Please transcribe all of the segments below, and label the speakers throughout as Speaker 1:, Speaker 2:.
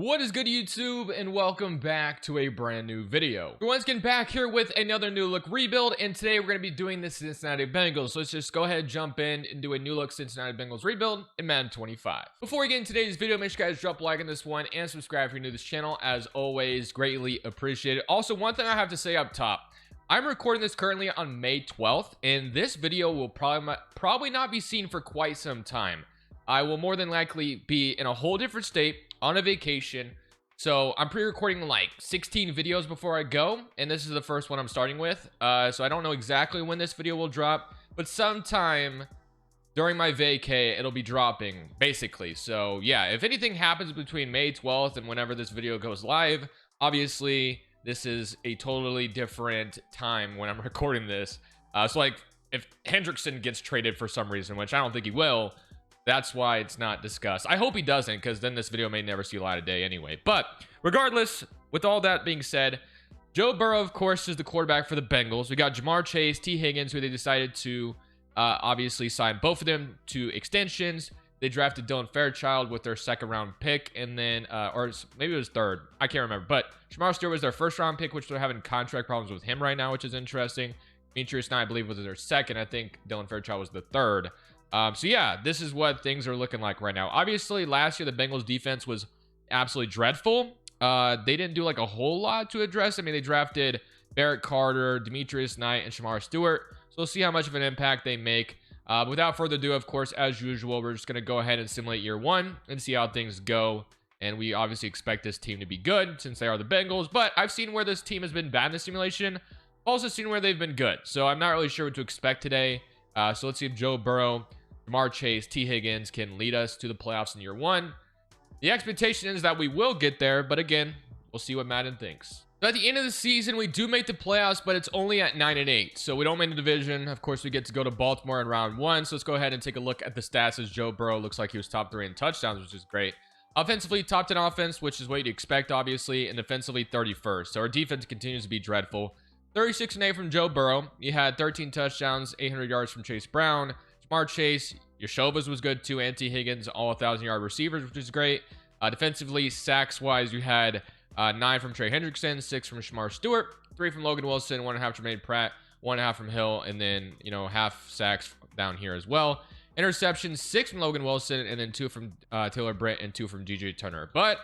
Speaker 1: What is good, YouTube, and welcome back to a brand new video. Everyone's getting back here with another new look rebuild, and today we're going to be doing the Cincinnati Bengals. So let's just go ahead, jump in, and do a new look Cincinnati Bengals rebuild in Madden 25. Before we get into today's video, make sure you guys drop a like on this one and subscribe if you're new to this channel. As always, greatly appreciated. Also, one thing I have to say up top, I'm recording this currently on May 12th, and this video will probably not be seen for quite some time. I will more than likely be in a whole different state on a vacation, so I'm pre-recording like 16 videos before I go, and this is the first one I'm starting with. So I don't know exactly when this video will drop, but sometime during my vacay it'll be dropping, basically. So yeah, if anything happens between May 12th and whenever this video goes live, obviously this is a totally different time when I'm recording this. So like if Hendrickson gets traded for some reason, which I don't think he will, that's why it's not discussed. I hope he doesn't, because then this video may never see the light of day anyway. But regardless, with all that being said, Joe Burrow, of course, is the quarterback for the Bengals. We got Jamar Chase, T. Higgins, who they decided to obviously sign both of them to extensions. They drafted Dylan Fairchild with their second-round pick, and then, or maybe it was third. I can't remember. But Shamar Stewart was their first-round pick, which they're having contract problems with him right now, which is interesting. Demetrius Knight, I believe, was their second. I think Dylan Fairchild was the third. So yeah, this is what things are looking like right now. Obviously, last year the Bengals defense was absolutely dreadful. They didn't do like a whole lot to address. I mean, they drafted Barrett Carter, Demetrius Knight, and Shamar Stewart. So we'll see how much of an impact they make. Without further ado, of course, as usual, we're just going to go ahead and simulate year one and see how things go. And we obviously expect this team to be good since they are the Bengals. But I've seen where this team has been bad in the simulation. Also seen where they've been good. So I'm not really sure what to expect today. So let's see if Joe Burrow, Jamar Chase, T. Higgins can lead us to the playoffs in year one. The expectation is that we will get there, but again, we'll see what Madden thinks. So at the end of the season, we do make the playoffs, but it's only at 9-8. So we don't make the division. Of course, we get to go to Baltimore in round one. So let's go ahead and take a look at the stats, as Joe Burrow looks like he was top 3 in touchdowns, which is great. Offensively, top 10 offense, which is what you'd expect, obviously, and defensively, 31st. So our defense continues to be dreadful. 36-8 from Joe Burrow. You had 13 touchdowns, 800 yards from Chase Brown. Jamar Chase, Yoshovas was good too, and T. Higgins, all 1,000-yard receivers, which is great. Defensively, sacks-wise, you had 9 from Trey Hendrickson, 6 from Shamar Stewart, 3 from Logan Wilson, 1.5 from Jermaine Pratt, 1.5 from Hill, and then, you know, half sacks down here as well. Interceptions, 6 from Logan Wilson, and then 2 from Taylor Britt, and 2 from DJ Turner. But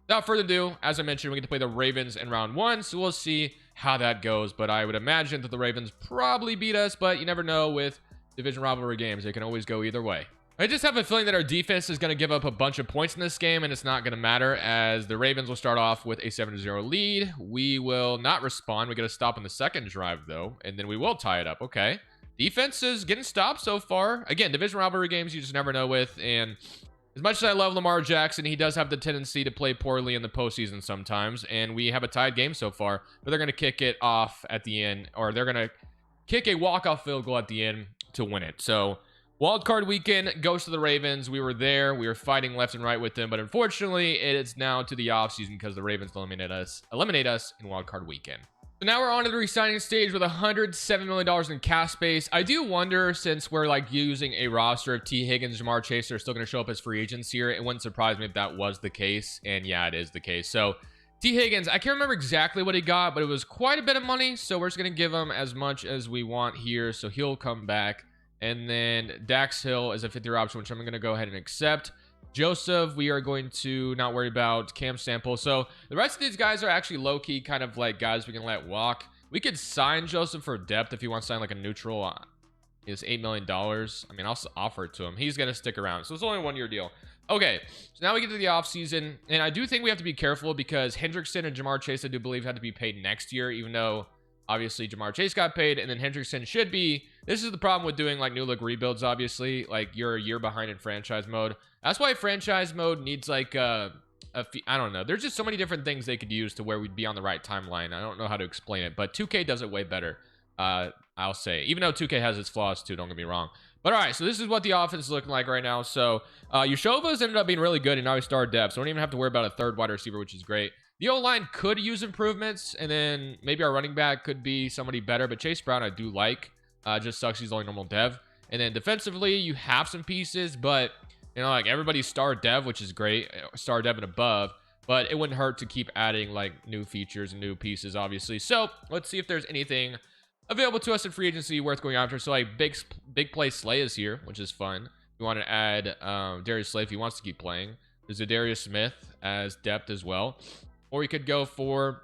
Speaker 1: without further ado, as I mentioned, we get to play the Ravens in round one, so we'll see how that goes. But I would imagine that the Ravens probably beat us, but you never know with division rivalry games. They can always go either way. I just have a feeling that our defense is going to give up a bunch of points in this game, and it's not going to matter, as the Ravens will start off with a 7-0 lead. We will not respond. We got to stop on the second drive, though, and then we will tie it up. Okay. Defense is getting stopped so far. Again, division rivalry games, you just never know with, and as much as I love Lamar Jackson, he does have the tendency to play poorly in the postseason sometimes, and we have a tied game so far, but they're going to kick it off at the end, or they're going to kick a walk-off field goal at the end to win it. So wild card weekend goes to the Ravens. We were there, we were fighting left and right with them, but unfortunately it is now to the offseason because the Ravens eliminate us in wild card weekend. So now we're on to the re-signing stage with $107 million in cap space. I do wonder, since we're like using a roster of T. Higgins, Jamar Chase are still going to show up as free agents here, it wouldn't surprise me if that was the case. And yeah, it is the case. So T. Higgins, I can't remember exactly what he got, but it was quite a bit of money. So we're just going to give him as much as we want here. So he'll come back. And then Dax Hill is a 50-year option, which I'm going to go ahead and accept. Joseph, we are going to not worry about. Cam Sample. So the rest of these guys are actually low-key kind of like guys we can let walk. We could sign Joseph for depth if he wants to sign like a neutral. It's $8 million. I mean, I'll offer it to him. He's going to stick around. So it's only a one-year deal. Okay, so now we get to the offseason, and I do think we have to be careful because Hendrickson and Jamar Chase, I do believe, had to be paid next year, even though obviously Jamar Chase got paid, and then Hendrickson should be. This is the problem with doing like new look rebuilds, obviously. Like, you're a year behind in franchise mode. That's why franchise mode needs like I don't know. There's just so many different things they could use to where we'd be on the right timeline. I don't know how to explain it, but 2K does it way better, I'll say. Even though 2K has its flaws too, don't get me wrong. But all right, so this is what the offense is looking like right now. So Yoshovas ended up being really good, and now he's star depth, so we don't even have to worry about a third wide receiver, which is great. The O-line could use improvements, and then maybe our running back could be somebody better, but Chase Brown I do like. Just sucks he's only normal dev. And then defensively, you have some pieces, but you know, like everybody's star dev, which is great, star dev and above. but it wouldn't hurt to keep adding like new features and new pieces, obviously. So let's see if there's anything available to us in free agency worth going after. So like big play Slay is here, which is fun. We want to add Darius Slay if he wants to keep playing. There's a Darius Smith as depth as well, or we could go for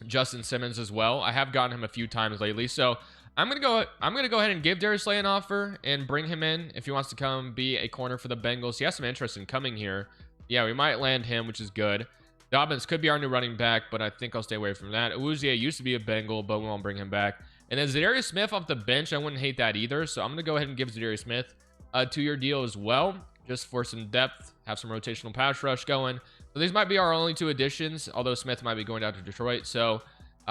Speaker 1: Justin Simmons as well. I have gotten him a few times lately, so I'm gonna go ahead and give Darius Slay an offer and bring him in if he wants to come be a corner for the Bengals. He has some interest in coming here. Yeah, we might land him, which is good. Dobbins could be our new running back, but I think I'll stay away from that. Awuzie used to be a Bengal, but we won't bring him back. And then Zadarius Smith off the bench, I wouldn't hate that either. So I'm going to go ahead and give Zadarius Smith a 2-year deal as well, just for some depth, have some rotational pass rush going. So these might be our only 2 additions, although Smith might be going down to Detroit. So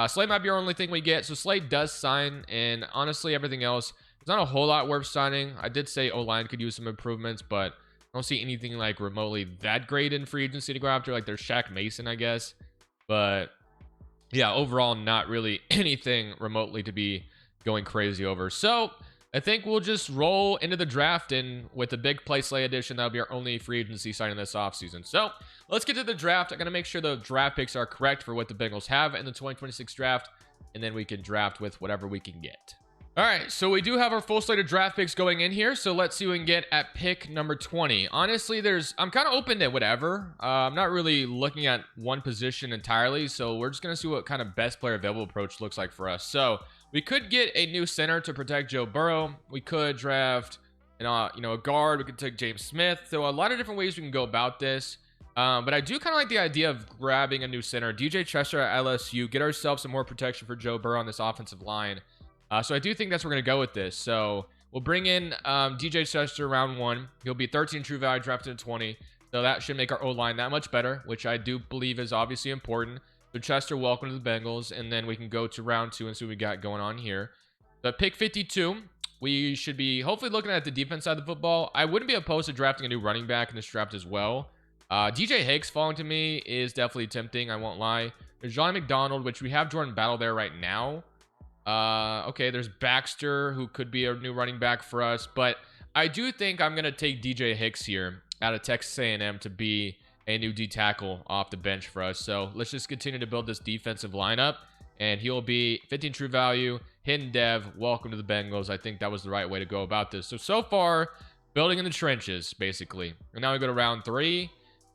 Speaker 1: Slade might be our only thing we get. So Slade does sign, and honestly, everything else, it's not a whole lot worth signing. I did say O-line could use some improvements, but I don't see anything like remotely that great in free agency to go after. Like there's Shaq Mason, I guess. But yeah, overall, not really anything remotely to be going crazy over. So I think we'll just roll into the draft, and with the big play Slay edition, that'll be our only free agency signing this offseason. So let's get to the draft. I'm going to make sure the draft picks are correct for what the Bengals have in the 2026 draft, and then we can draft with whatever we can get. All right, so we do have our full slate of draft picks going in here, so let's see what we can get at pick number 20. Honestly, I'm kind of open to whatever. I'm not really looking at one position entirely, so we're just going to see what kind of best player available approach looks like for us. So we could get a new center to protect Joe Burrow. We could draft, a guard. We could take James Smith. So a lot of different ways we can go about this. But I do kind of like the idea of grabbing a new center. DJ Chester at LSU, get ourselves some more protection for Joe Burrow on this offensive line. So I do think that's where we're going to go with this. So we'll bring in DJ Chester round 1. He'll be 13 true value, drafted at 20. So that should make our O-line that much better, which I do believe is obviously important. So Chester, welcome to the Bengals. And then we can go to round 2 and see what we got going on here. So at pick 52, we should be hopefully looking at the defense side of the football. I wouldn't be opposed to drafting a new running back in this draft as well. DJ Hicks falling to me is definitely tempting, I won't lie. There's John McDonald, which we have Jordan Battle there right now. Okay, there's Baxter, who could be a new running back for us, but I do think I'm going to take DJ Hicks here out of Texas A&M to be a new D tackle off the bench for us. So let's just continue to build this defensive lineup, and he'll be 15 true value, hidden dev, welcome to the Bengals. I think that was the right way to go about this. So far, building in the trenches, basically. And now we go to round 3,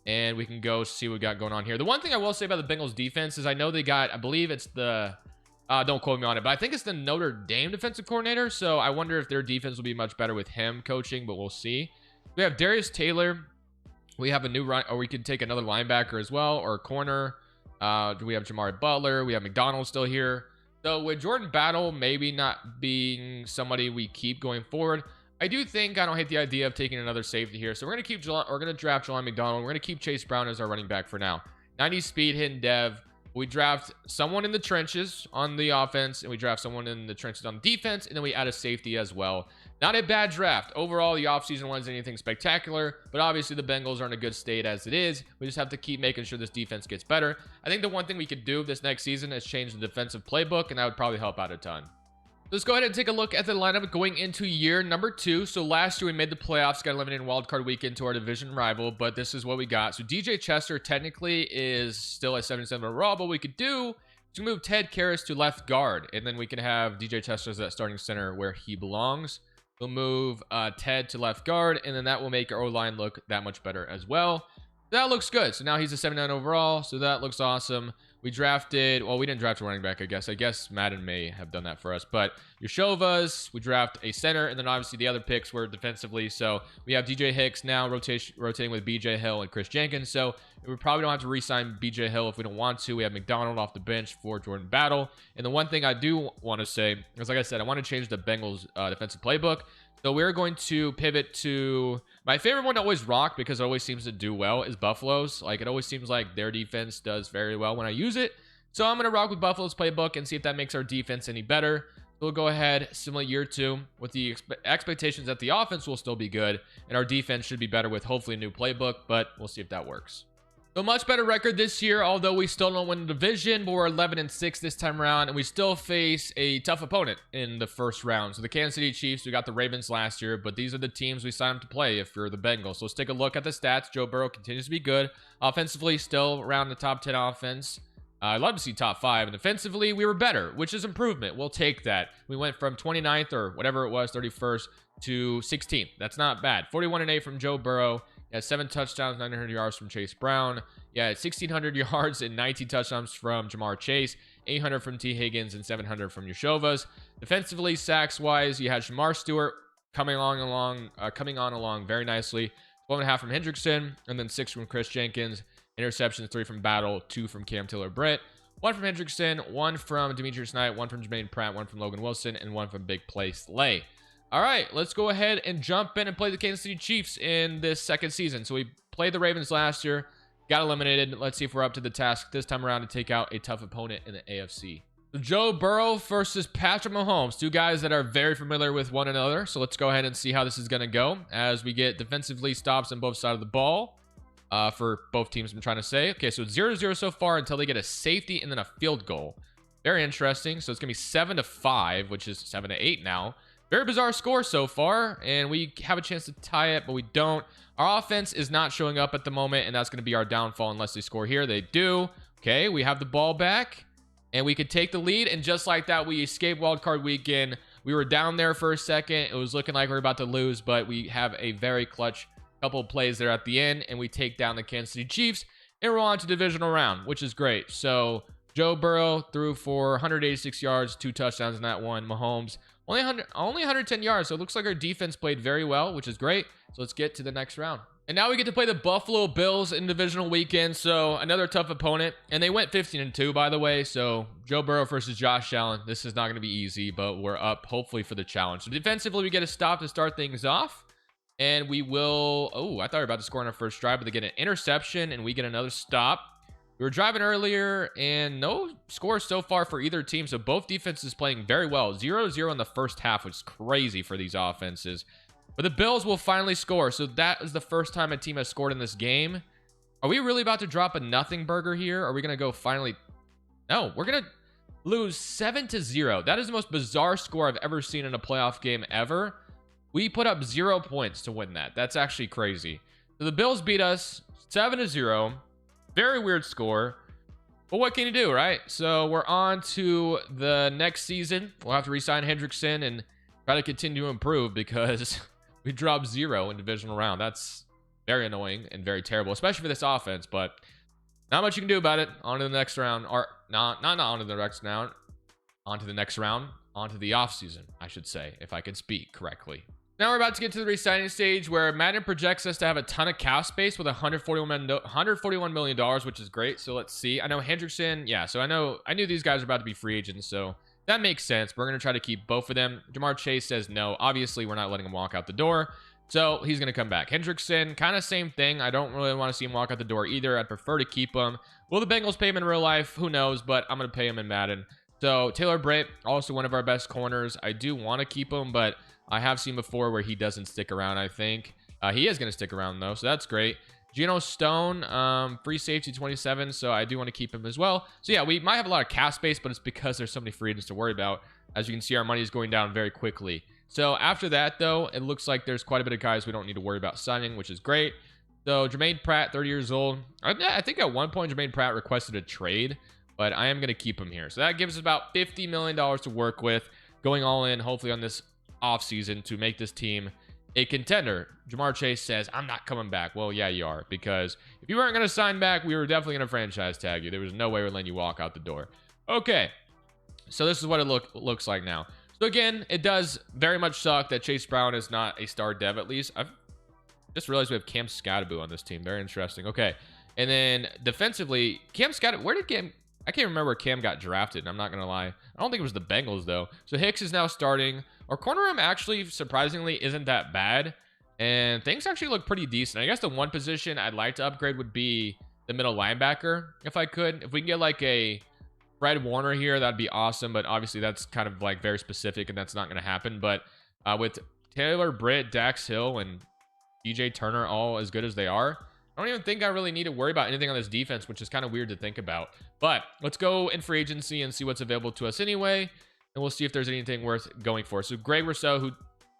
Speaker 1: and we can go see what we got going on here. The one thing I will say about the Bengals defense is I know they got, I believe it's the... don't quote me on it, but I think it's the Notre Dame defensive coordinator. So I wonder if their defense will be much better with him coaching, but we'll see. We have Darius Taylor. We have a new run, or we could take another linebacker as well, or a corner. We have Jamari Butler. We have McDonald still here. So with Jordan Battle maybe not being somebody we keep going forward, I do think I don't hate the idea of taking another safety here. So we're gonna draft Jelani McDonald. We're gonna keep Chase Brown as our running back for now. 90 speed, hidden dev. We draft someone in the trenches on the offense, and we draft someone in the trenches on defense, and then we add a safety as well. Not a bad draft. Overall, the offseason wasn't anything spectacular, but obviously the Bengals are in a good state as it is. We just have to keep making sure this defense gets better. I think the one thing we could do this next season is change the defensive playbook, and that would probably help out a ton. Let's go ahead and take a look at the lineup going into year number 2. So last year we made the playoffs, got eliminated in wildcard weekend to our division rival, but this is what we got. So DJ Chester technically is still at 77 overall, but what we could do is move Ted Karras to left guard, and then we can have DJ Chester as that starting center where he belongs. We'll move Ted to left guard, and then that will make our O-line look that much better as well. That looks good. So now he's a 79 overall, so that looks awesome. We drafted, well, we didn't draft a running back, I guess. I guess Madden may have done that for us. But Yoshovas, we draft a center, and then obviously the other picks were defensively. So we have DJ Hicks now rotating with BJ Hill and Chris Jenkins. So we probably don't have to re-sign BJ Hill if we don't want to. We have McDonald off the bench for Jordan Battle. And the one thing I do want to say is, like I said, I want to change the Bengals defensive playbook. So we're going to pivot to my favorite one to always rock, because it always seems to do well, is Buffalo's. Like, it always seems like their defense does very well when I use it. So I'm going to rock with Buffalo's playbook and see if that makes our defense any better. So we'll go ahead, similar year 2, with the expectations that the offense will still be good and our defense should be better with hopefully a new playbook, but we'll see if that works. So much better record this year, although we still don't win the division, but we're 11-6 this time around, and we still face a tough opponent in the first round. So the Kansas City Chiefs, we got the Ravens last year, but these are the teams we signed up to play if you're the Bengals. So let's take a look at the stats. Joe Burrow continues to be good. Offensively, still around the top 10 offense. I'd love to see top 5. And defensively, we were better, which is improvement. We'll take that. We went from 29th or whatever it was, 31st to 16th. That's not bad. 41-8 from Joe Burrow. He had 7 touchdowns, 900 yards from Chase Brown. Yeah, 1,600 yards and 19 touchdowns from Jamar Chase, 800 from T. Higgins, and 700 from Yoshovas. Defensively, sacks-wise, you had Shamar Stewart coming on along very nicely. 12.5 from Hendrickson, and then 6 from Chris Jenkins. Interceptions, 3 from Battle, 2 from Cam Taylor-Britt. 1 from Hendrickson, 1 from Demetrius Knight, 1 from Jermaine Pratt, 1 from Logan Wilson, and 1 from Big Play Slay. All right, let's go ahead and jump in and play the Kansas City Chiefs in this second season. So we played the Ravens last year, got eliminated. Let's see if we're up to the task this time around to take out a tough opponent in the AFC. So Joe Burrow versus Patrick Mahomes, 2 guys that are very familiar with one another. So let's go ahead and see how this is going to go as we get defensively stops on both sides of the ball for both teams, I'm trying to say. Okay, so it's 0-0 so far until they get a safety and then a field goal. Very interesting. So it's going to be 7-5, which is 7-8 now. Very bizarre score so far, and we have a chance to tie it, but we don't. Our offense is not showing up at the moment, and that's going to be our downfall unless they score here. They do. Okay, we have the ball back, and we could take the lead, and just like that, we escaped wildcard weekend. We were down there for a second. It was looking like we were about to lose, but we have a very clutch couple of plays there at the end, and we take down the Kansas City Chiefs, and we're on to divisional round, which is great. So Joe Burrow threw for 186 yards, 2 touchdowns in that one. Mahomes only 110 yards, so it looks like our defense played very well, which is great. So let's get to the next round. And now we get to play the Buffalo Bills in divisional weekend, so another tough opponent. And they went 15-2, by the way, so Joe Burrow versus Josh Allen. This is not going to be easy, but we're up, hopefully, for the challenge. So defensively, we get a stop to start things off. And we will... Oh, I thought we were about to score on our first drive, but they get an interception, and we get another stop. We were driving earlier, and no scores so far for either team, so both defenses playing very well. 0-0 in the first half, which is crazy for these offenses. But the Bills will finally score, so that is the first time a team has scored in this game. Are we really about to drop a nothing burger here? Are we going to go finally... No, we're going to lose 7-0. That is the most bizarre score I've ever seen in a playoff game ever. We put up 0 points to win that. That's actually crazy. So the Bills beat us 7-0. Very weird score, but what can you do, right? So we're on to the next season. We'll have to re-sign Hendrickson and try to continue to improve because we dropped 0 in divisional round. That's very annoying and very terrible, especially for this offense, but not much you can do about it. On to the next round, or not on to the next round, on to the next round, on to the offseason, I should say, if I can speak correctly. Now we're about to get to the re-signing stage where Madden projects us to have a ton of cap space with $141 million, which is great. So let's see. I know Hendrickson. Yeah, so I knew these guys were about to be free agents, so that makes sense. We're going to try to keep both of them. Jamar Chase says no. Obviously, we're not letting him walk out the door, so he's going to come back. Hendrickson, kind of same thing. I don't really want to see him walk out the door either. I'd prefer to keep him. Will the Bengals pay him in real life? Who knows, but I'm going to pay him in Madden. So Taylor-Britt, also one of our best corners. I do want to keep him, but I have seen before where he doesn't stick around, I think. He is going to stick around, though, so that's great. Geno Stone, free safety 27, so I do want to keep him as well. So, yeah, we might have a lot of cap space, but it's because there's so many free agents to worry about. As you can see, our money is going down very quickly. So, after that, though, it looks like there's quite a bit of guys we don't need to worry about signing, which is great. So, Jermaine Pratt, 30 years old. I think at one point, Jermaine Pratt requested a trade, but I am going to keep him here. So, that gives us about $50 million to work with, going all in, hopefully, on this offseason to make this team a contender. Jamar Chase says, I'm not coming back. Well, yeah, you are, because if you weren't going to sign back, we were definitely going to franchise tag you. There was no way we're letting you walk out the door. Okay, so this is what it looks like now. So again, it does very much suck that Chase Brown is not a star dev, at least. I've just realized we have Cam Scatterbo on this team. Very interesting. Okay, and then defensively, Cam Scatterbo, where did Cam... I can't remember where Cam got drafted. I'm not going to lie. I don't think it was the Bengals, though. So Hicks is now starting. Our corner room actually, surprisingly, isn't that bad. And things actually look pretty decent. I guess the one position I'd like to upgrade would be the middle linebacker, if I could. If we can get like a Fred Warner here, that'd be awesome. But obviously, that's kind of like very specific, and that's not going to happen. But with Taylor-Britt, Dax Hill, and DJ Turner all as good as they are, I don't even think I really need to worry about anything on this defense, which is kind of weird to think about. But let's go in free agency and see what's available to us anyway. And we'll see if there's anything worth going for. So Greg Rousseau, who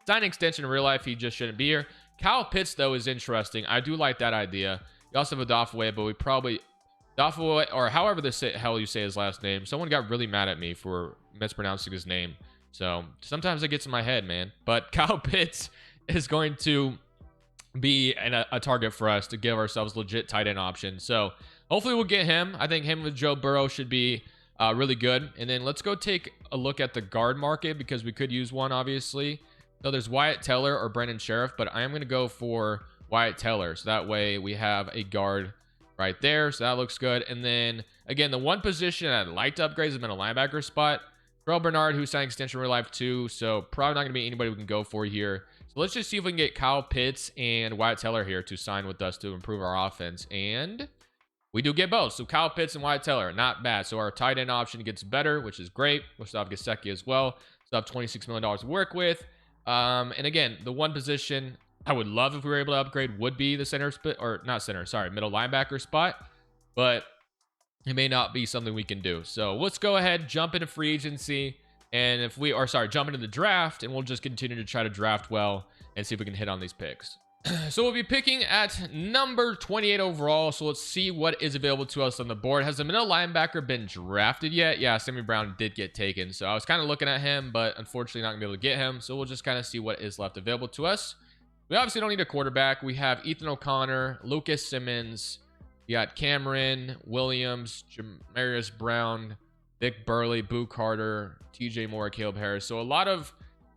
Speaker 1: signed an extension in real life, he just shouldn't be here. Kyle Pitts, though, is interesting. I do like that idea. You also have a Doffaway, but we probably... Doffaway, or however the hell you say his last name. Someone got really mad at me for mispronouncing his name. So sometimes it gets in my head, man. But Kyle Pitts is going to be a target for us to give ourselves legit tight end options. So hopefully we'll get him. I think him with Joe Burrow should be really good. And then let's go take a look at the guard market because we could use one, obviously. So there's Wyatt Teller or Brendan Sheriff, but I am going to go for Wyatt Teller. So that way we have a guard right there. So that looks good. And then again, the one position I'd like to upgrade has been a linebacker spot. Terrell Bernard, who's signed extension real life too. So probably not going to be anybody we can go for here. So let's just see if we can get Kyle Pitts and Wyatt Teller here to sign with us to improve our offense. And we do get both. So Kyle Pitts and Wyatt Teller, not bad. So our tight end option gets better, which is great. We'll still have Gesicki as well. Still have $26 million to work with. And again, the one position I would love if we were able to upgrade would be the center spot, or not center, sorry, middle linebacker spot. But it may not be something we can do. So let's go ahead, jump into free agency. And if we are, sorry, jump into the draft, and we'll just continue to try to draft well and see if we can hit on these picks. So we'll be picking at number 28 overall. So let's see what is available to us on the board. Has the middle linebacker been drafted yet? Yeah, Sammy Brown did get taken. So I was kind of looking at him, but unfortunately not going to be able to get him. So we'll just kind of see what is left available to us. We obviously don't need a quarterback. We have Ethan O'Connor, Lucas Simmons. You got Cameron Williams, Jamarius Brown, Vic Burley, Boo Carter, TJ Moore, Caleb Harris. So a lot of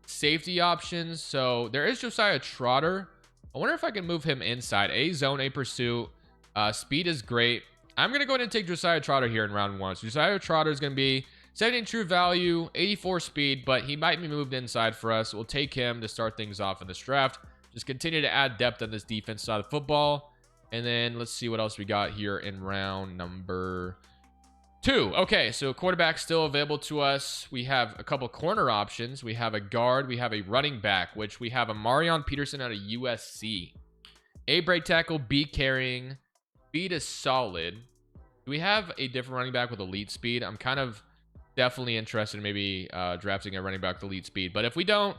Speaker 1: safety options. So there is Josiah Trotter. I wonder if I can move him inside. A zone, a pursuit. Speed is great. I'm going to go ahead and take Josiah Trotter here in round one. So Josiah Trotter is going to be 70 true value, 84 speed, but he might be moved inside for us. We'll take him to start things off in this draft. Just continue to add depth on this defense side of football. And then let's see what else we got here in round number 2. Okay, so quarterback still available to us. We have a couple corner options. We have a guard. We have a running back, which we have a Marion Peterson out of USC. A break tackle, B carrying. Speed is solid. Do we have a different running back with elite speed? I'm kind of definitely interested in maybe drafting a running back with elite speed. But if we don't,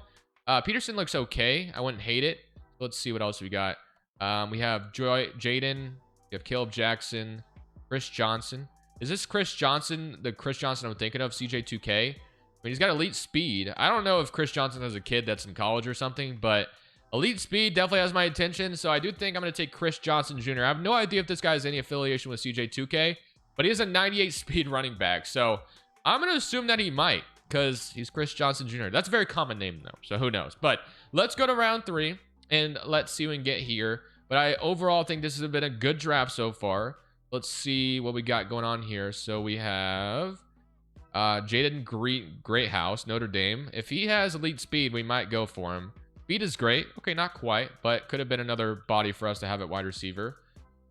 Speaker 1: Peterson looks okay. I wouldn't hate it. Let's see what else we got. We have Jaden. We have Caleb Jackson. Chris Johnson. Is this Chris Johnson, the Chris Johnson I'm thinking of, CJ2K? I mean, he's got elite speed. I don't know if Chris Johnson has a kid that's in college or something, but elite speed definitely has my attention. So I do think I'm going to take Chris Johnson Jr. I have no idea if this guy has any affiliation with CJ2K, but he has a 98 speed running back. So I'm going to assume that he might because he's Chris Johnson Jr. That's a very common name, though, so who knows? But let's go to round 3, and let's see what we can get here. But I overall think this has been a good draft so far. Let's see what we got going on here. So we have Jaden Greathouse, Notre Dame. If he has elite speed, we might go for him. Speed is great. Okay, not quite, but could have been another body for us to have at wide receiver.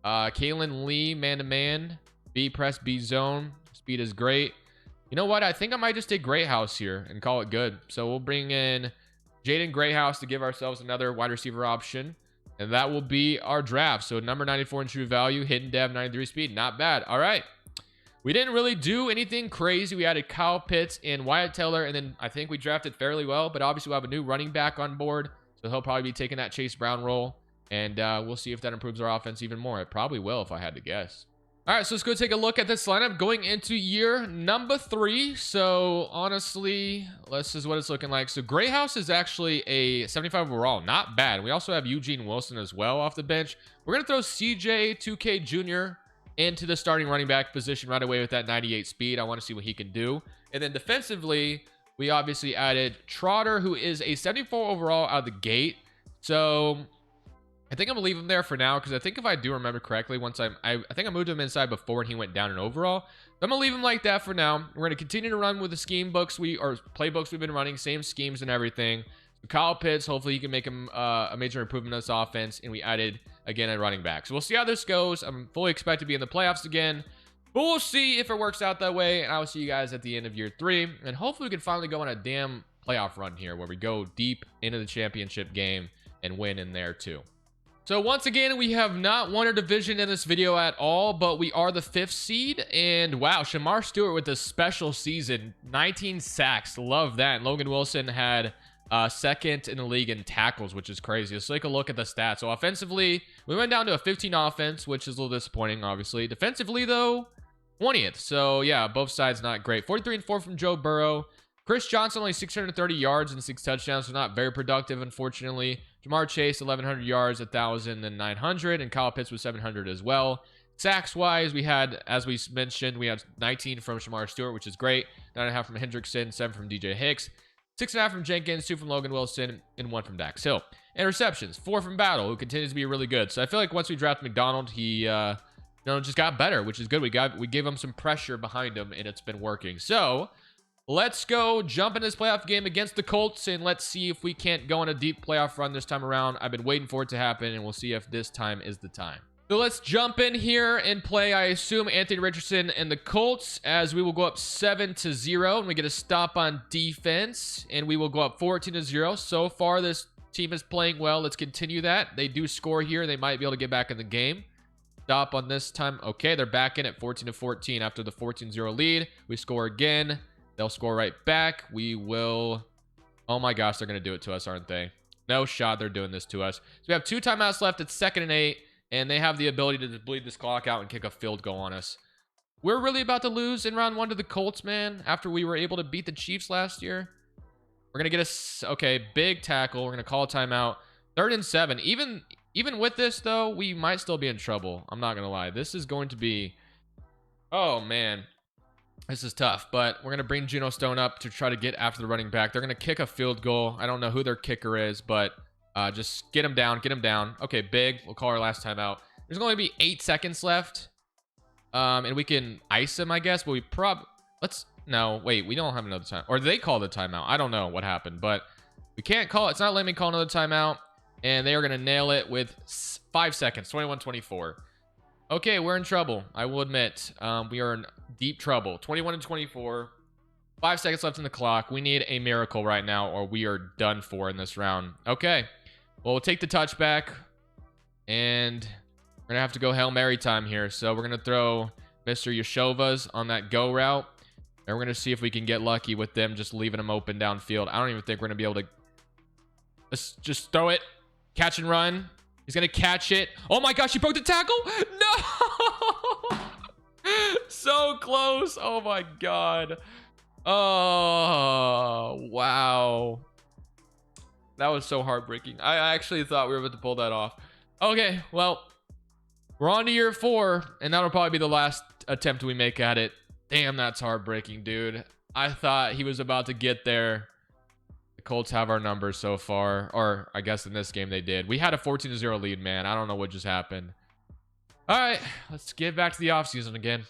Speaker 1: Kalen Lee, man-to-man. B press, B zone. Speed is great. You know what? I think I might just take Greathouse here and call it good. So we'll bring in Jaden Greathouse to give ourselves another wide receiver option. And that will be our draft. So number 94 in true value, hidden dev, 93 speed. Not bad. All right. We didn't really do anything crazy. We added Kyle Pitts and Wyatt Teller. And then I think we drafted fairly well. But obviously we'll have a new running back on board. So he'll probably be taking that Chase Brown role. And we'll see if that improves our offense even more. It probably will if I had to guess. All right, so let's go take a look at this lineup going into year number 3. So honestly, this is what it's looking like. So Greathouse is actually a 75 overall. Not bad. We also have Eugene Wilson as well off the bench. We're going to throw CJ2K Jr. into the starting running back position right away with that 98 speed. I want to see what he can do. And then defensively, we obviously added Trotter, who is a 74 overall out of the gate. So I think I'm gonna leave him there for now because I think if I do remember correctly, once I think I moved him inside before and he went down in overall. So I'm gonna leave him like that for now. We're gonna continue to run with the scheme books or playbooks we've been running, same schemes and everything. So Kyle Pitts, hopefully he can make him a major improvement in this offense, and we added again a running back. So we'll see how this goes. I'm fully expected to be in the playoffs again, but we'll see if it works out that way. And I will see you guys at the end of year 3, and hopefully we can finally go on a damn playoff run here where we go deep into the championship game and win in there too. So once again, we have not won a division in this video at all, but we are the 5th seed. And wow, Shamar Stewart with a special season, 19 sacks. Love that. And Logan Wilson had 2nd in the league in tackles, which is crazy. Let's take a look at the stats. So offensively, we went down to a 15 offense, which is a little disappointing, obviously. Defensively, though, 20th. So yeah, both sides not great. 43 and 4 from Joe Burrow. Chris Johnson only 630 yards and 6 touchdowns, so not very productive, unfortunately. Jamar Chase 1,100 yards, 1,900, and Kyle Pitts was 700 as well. Sacks wise, we had, as we mentioned, we had 19 from Shamar Stewart, which is great. 9.5 from Hendrickson, 7 from DJ Hicks, 6.5 from Jenkins, 2 from Logan Wilson, and 1 from Dax Hill. Interceptions, 4 from Battle, who continues to be really good. So I feel like once we draft McDonald, he just got better, which is good. We gave him some pressure behind him, and it's been working. So let's go jump in this playoff game against the Colts, and let's see if we can't go on a deep playoff run this time around. I've been waiting for it to happen, and we'll see if this time is the time. So let's jump in here and play, I assume, Anthony Richardson and the Colts, as we will go up 7-0, and we get a stop on defense, and we will go up 14-0. So far, this team is playing well. Let's continue that. They do score here. They might be able to get back in the game. Stop on this time. Okay, they're back in at 14-14 after the 14-0 lead. We score again. They'll score right back. We will... Oh my gosh, they're going to do it to us, aren't they? No shot they're doing this to us. So we have 2 timeouts left. It's 2nd and 8. And they have the ability to bleed this clock out and kick a field goal on us. We're really about to lose in round 1 to the Colts, man. After we were able to beat the Chiefs last year. We're going to get a... Okay, big tackle. We're going to call a timeout. 3rd and 7. Even with this, though, we might still be in trouble. I'm not going to lie. This is going to be... Oh, man. This is tough, but we're going to bring Geno Stone up to try to get after the running back. They're going to kick a field goal. I don't know who their kicker is, but just get him down. Get him down. Okay, big. We'll call our last timeout. There's going to be 8 seconds left. And we can ice him, I guess, but we No, wait. We don't have another time. Or they call the timeout. I don't know what happened, but we can't call it. It's not letting me call another timeout. And they are going to nail it with 5 seconds. 21-24. Okay, we're in trouble. I will admit, we are in deep trouble. 21-24. 5 seconds left in the clock. We need a miracle right now, or we are done for in this round. Okay. Well, we'll take the touchback, and we're going to have to go Hail Mary time here. So we're going to throw Mr. Yeshovas on that go route, and we're going to see if we can get lucky with them just leaving them open downfield. I don't even think we're going to be able to... Let's just throw it. Catch and run. He's going to catch it. Oh my gosh, he broke the tackle. No! So close. Oh my God. Oh, wow. That was so heartbreaking. I actually thought we were about to pull that off. Okay, well, we're on to year 4, and that'll probably be the last attempt we make at it. Damn, that's heartbreaking, dude. I thought he was about to get there. The Colts have our numbers so far, or I guess in this game they did. We had a 14-0 lead, man. I don't know what just happened. All right, let's get back to the offseason again.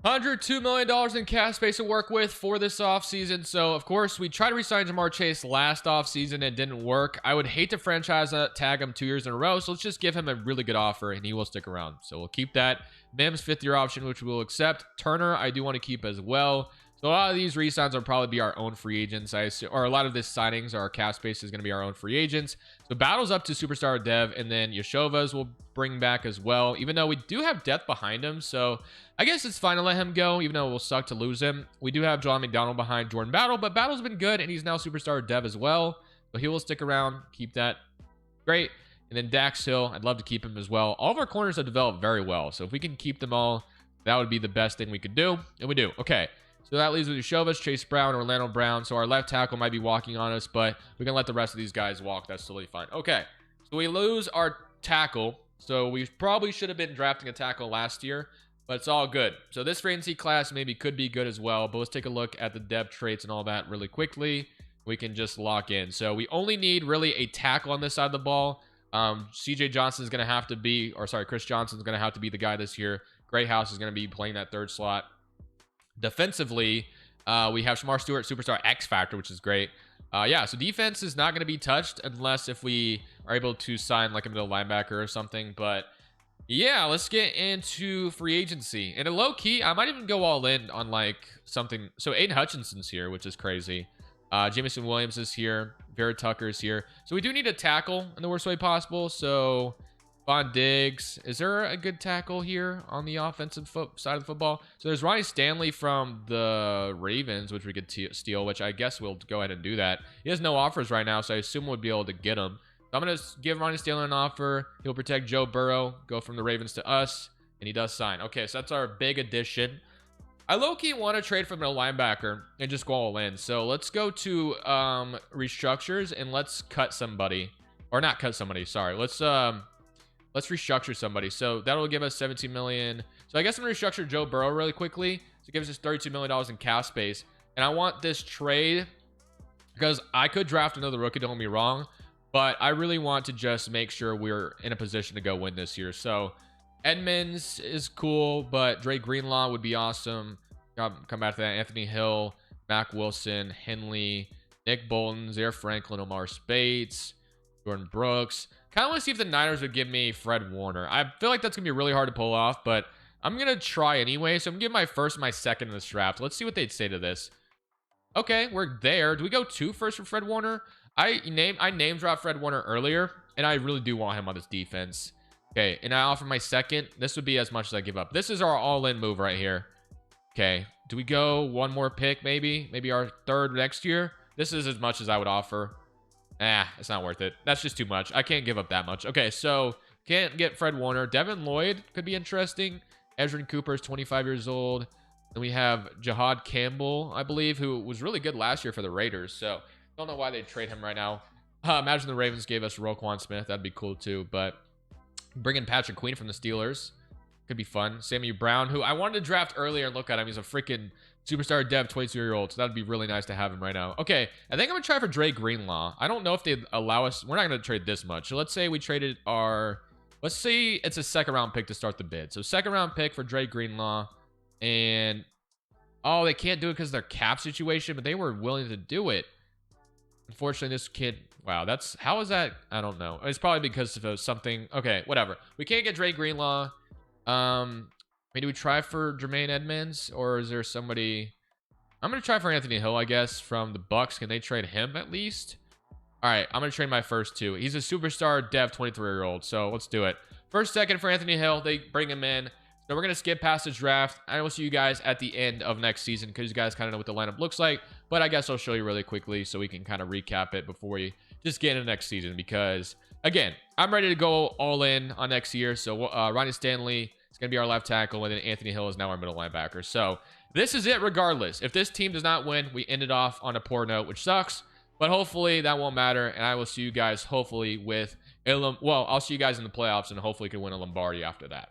Speaker 1: $102 million in cap space to work with for this offseason. So, of course, we tried to re-sign Jamar Chase last offseason. It didn't work. I would hate to franchise tag him 2 years in a row. So, let's just give him a really good offer, and he will stick around. So, we'll keep that. Mims, 5th-year option, which we'll accept. Turner, I do want to keep as well. So, a lot of these re-signs will probably be our own free agents. Or a lot of these signings, our cap space is going to be our own free agents. So, Battle's up to Superstar Dev, and then Yeshovas will bring back as well, even though we do have depth behind him. So, I guess it's fine to let him go, even though it will suck to lose him. We do have John McDonald behind Jordan Battle, but Battle's been good, and he's now Superstar Dev as well. So he will stick around, keep that. Great. And then Dax Hill, I'd love to keep him as well. All of our corners have developed very well, so if we can keep them all, that would be the best thing we could do, and we do. Okay, so that leaves with Yeshovas, Chase Brown, Orlando Brown. So our left tackle might be walking on us, but we can let the rest of these guys walk. That's totally fine. Okay, so we lose our tackle. So we probably should have been drafting a tackle last year, but it's all good. So this free agency class maybe could be good as well, but let's take a look at the depth traits and all that really quickly. We can just lock in. So we only need really a tackle on this side of the ball. CJ Johnson is going to have to be, or sorry, Chris Johnson is going to have to be the guy this year. Greyhouse is going to be playing that 3rd slot. Defensively, we have Shamar Stewart, Superstar X Factor, which is great. Yeah, so defense is not going to be touched unless if we are able to sign like a middle linebacker or something. But yeah, let's get into free agency. And a low key, I might even go all in on like something. So Aiden Hutchinson's here, which is crazy. Jameson Williams is here. Vera Tucker is here. So we do need a tackle in the worst way possible. So Von Diggs. Is there a good tackle here on the offensive side of the football? So there's Ronnie Stanley from the Ravens, which we could steal, which I guess we'll go ahead and do that. He has no offers right now, so I assume we'll be able to get him. So I'm going to give Ronnie Stanley an offer. He'll protect Joe Burrow, go from the Ravens to us, and he does sign. Okay, so that's our big addition. I low-key want to trade from a linebacker and just go all in. So let's go to restructures and let's cut somebody. Or not cut somebody, sorry. Let's restructure somebody. So that'll give us 17 million. So I guess I'm going to restructure Joe Burrow really quickly. So it gives us $32 million in cap space. And I want this trade because I could draft another rookie, don't get me wrong. But I really want to just make sure we're in a position to go win this year. So Edmonds is cool, but Dre Greenlaw would be awesome. Come back to that. Anthony Hill, Mac Wilson, Henley, Nick Bolton, Zaire Franklin, Omar Spates, Jordan Brooks. Kind of want to see if the Niners would give me Fred Warner. I feel like that's going to be really hard to pull off, but I'm going to try anyway. So I'm going to give my first and my second in this draft. Let's see what they'd say to this. Okay, we're there. Do we go 2 first for Fred Warner? I name dropped Fred Warner earlier, and I really do want him on this defense. Okay, and I offer my second. This would be as much as I give up. This is our all-in move right here. Okay, do we go 1 more pick maybe? Maybe our 3rd next year? This is as much as I would offer. It's not worth it. That's just too much. I can't give up that much. Okay, so can't get Fred Warner. Devin Lloyd could be interesting. Ezrin Cooper is 25 years old. Then we have Jahad Campbell, I believe, who was really good last year for the Raiders. So don't know why they'd trade him right now. Imagine the Ravens gave us Roquan Smith. That'd be cool too. But bringing Patrick Queen from the Steelers could be fun. Sammy Brown, who I wanted to draft earlier and look at him. He's a freaking superstar dev, 22-year-old. So that'd be really nice to have him right now. Okay, I think I'm going to try for Dre Greenlaw. I don't know if they'd allow us. We're not going to trade this much. So let's say we traded our... Let's say it's a 2nd-round pick to start the bid. So 2nd-round pick for Dre Greenlaw. And... Oh, they can't do it because of their cap situation, but they were willing to do it. Unfortunately, this kid... Wow, that's... How is that? I don't know. It's probably because of something... Okay, whatever. We can't get Dre Greenlaw. Maybe we try for Jermaine Edmonds, or is there somebody... I'm going to try for Anthony Hill, I guess, from the Bucks. Can they trade him at least? All right, I'm going to trade my first 2. He's a superstar dev, 23-year-old, so let's do it. First, second for Anthony Hill. They bring him in. So we're going to skip past the draft. I will see you guys at the end of next season because you guys kind of know what the lineup looks like. But I guess I'll show you really quickly so we can kind of recap it before we just get into next season. Because, again, I'm ready to go all in on next year. So Ronnie Stanley is going to be our left tackle, and then Anthony Hill is now our middle linebacker. So this is it regardless. If this team does not win, we ended off on a poor note, which sucks. But hopefully that won't matter. And I will see you guys hopefully with I'll see you guys in the playoffs and hopefully can win a Lombardi after that.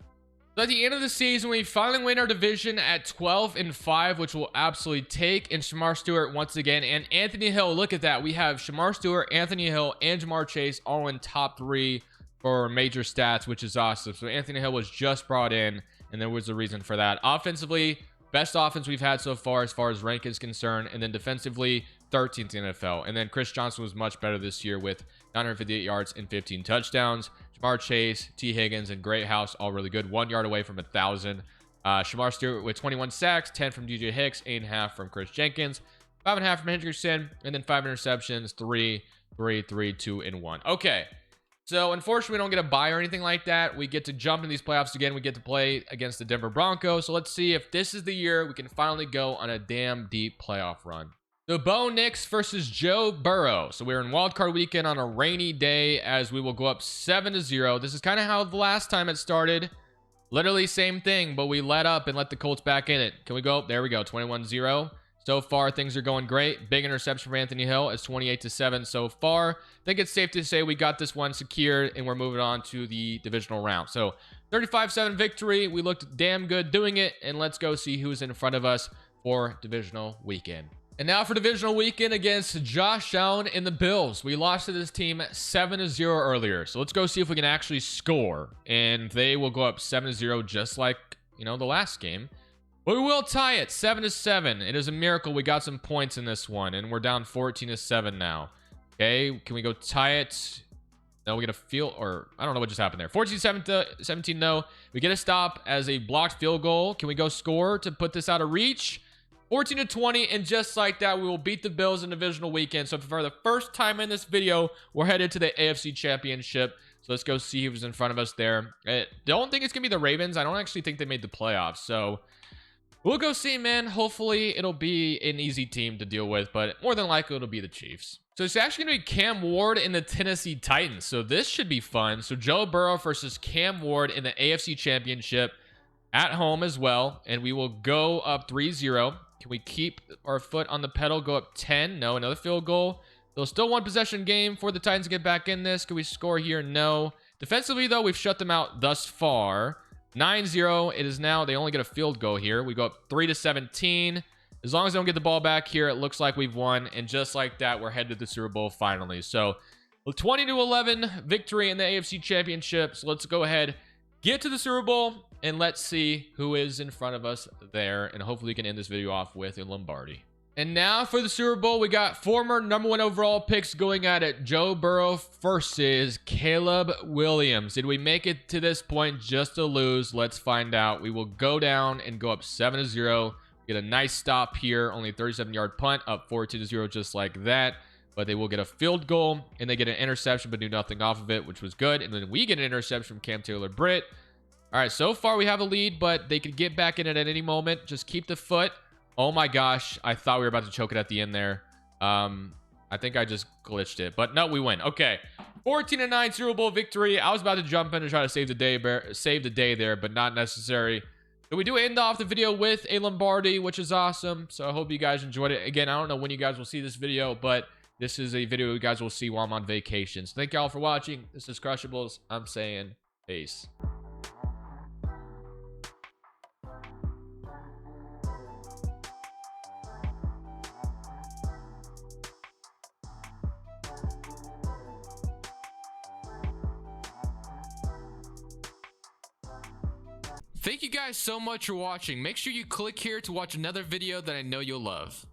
Speaker 1: So at the end of the season, we finally win our division at 12-5, which we'll absolutely take. And Shamar Stewart once again, and Anthony Hill. Look at that. We have Shamar Stewart, Anthony Hill, and Jamar Chase all in top 3 for major stats, which is awesome. So Anthony Hill was just brought in, and there was a reason for that. Offensively, best offense we've had so far as rank is concerned. And then defensively, 13th in the NFL. And then Chris Johnson was much better this year with 958 yards and 15 touchdowns. Jamar Chase, T. Higgins, and Greathouse all really good. 1 yard away from 1,000. Shamar Stewart with 21 sacks, 10 from DJ Hicks, 8.5 from Chris Jenkins, 5.5 from Hendrickson, and then 5 interceptions, 3, 2, and 1. Okay. So, unfortunately, we don't get a bye or anything like that. We get to jump in these playoffs again. We get to play against the Denver Broncos. So, let's see if this is the year we can finally go on a damn deep playoff run. So, Bo Nix versus Joe Burrow. So, we're in wildcard weekend on a rainy day as we will go up 7-0. This is kind of how the last time it started. Literally same thing, but we let up and let the Colts back in it. Can we go? There we go, 21-0. So far, things are going great. Big interception from Anthony Hill. It's 28-7 so far. I think it's safe to say we got this one secured, and we're moving on to the divisional round. So, 35-7 victory. We looked damn good doing it, and let's go see who's in front of us for divisional weekend. And now for divisional weekend against Josh Allen and the Bills. We lost to this team 7-0 earlier. So let's go see if we can actually score. And they will go up 7-0 just like, the last game. But we will tie it 7-7. It is a miracle we got some points in this one. And we're down 14-7 now. Okay, can we go tie it? No, we get a field, or I don't know what just happened there. 14-17, no. We get a stop as a blocked field goal. Can we go score to put this out of reach? 14-20, and just like that, we will beat the Bills in divisional weekend. So for the first time in this video, we're headed to the AFC Championship. So let's go see who's in front of us there. I don't think it's gonna be the Ravens. I don't actually think they made the playoffs, so we'll go see, man. Hopefully it'll be an easy team to deal with, but more than likely it'll be the Chiefs. So it's actually going to be Cam Ward and the Tennessee Titans. So this should be fun. So Joe Burrow versus Cam Ward in the AFC Championship at home as well. And we will go up 3-0. Can we keep our foot on the pedal, go up 10? No, another field goal. So still one possession game for the Titans to get back in this. Can we score here? No. Defensively, though, we've shut them out thus far. 9-0. It is now, they only get a field goal here. We go up 3-17. As long as they don't get the ball back here, it looks like we've won. And just like that, we're headed to the Super Bowl finally. So 20-11 victory in the AFC Championship. So let's go ahead, get to the Super Bowl, and let's see who is in front of us there. And hopefully we can end this video off with a Lombardi. And now for the Super Bowl, we got former #1 overall picks going at it. Joe Burrow versus Caleb Williams. Did we make it to this point just to lose? Let's find out. We will go down and go up 7-0. Get a nice stop here. Only a 37-yard punt, up 14-0 just like that. But they will get a field goal, and they get an interception but do nothing off of it, which was good. And then we get an interception from Cam Taylor-Britt. All right, so far we have a lead, but they could get back in it at any moment. Just keep the foot. Oh my gosh, I thought we were about to choke it at the end there. I think I just glitched it, but no, we win. Okay, 14-9 Super Bowl victory. I was about to jump in and try to save the day there, but not necessary. So we do end off the video with a Lombardi, which is awesome. So I hope you guys enjoyed it. Again, I don't know when you guys will see this video, but this is a video you guys will see while I'm on vacation. So thank y'all for watching. This is Crushables. I'm saying peace. Thank you guys so much for watching. Make sure you click here to watch another video that I know you'll love.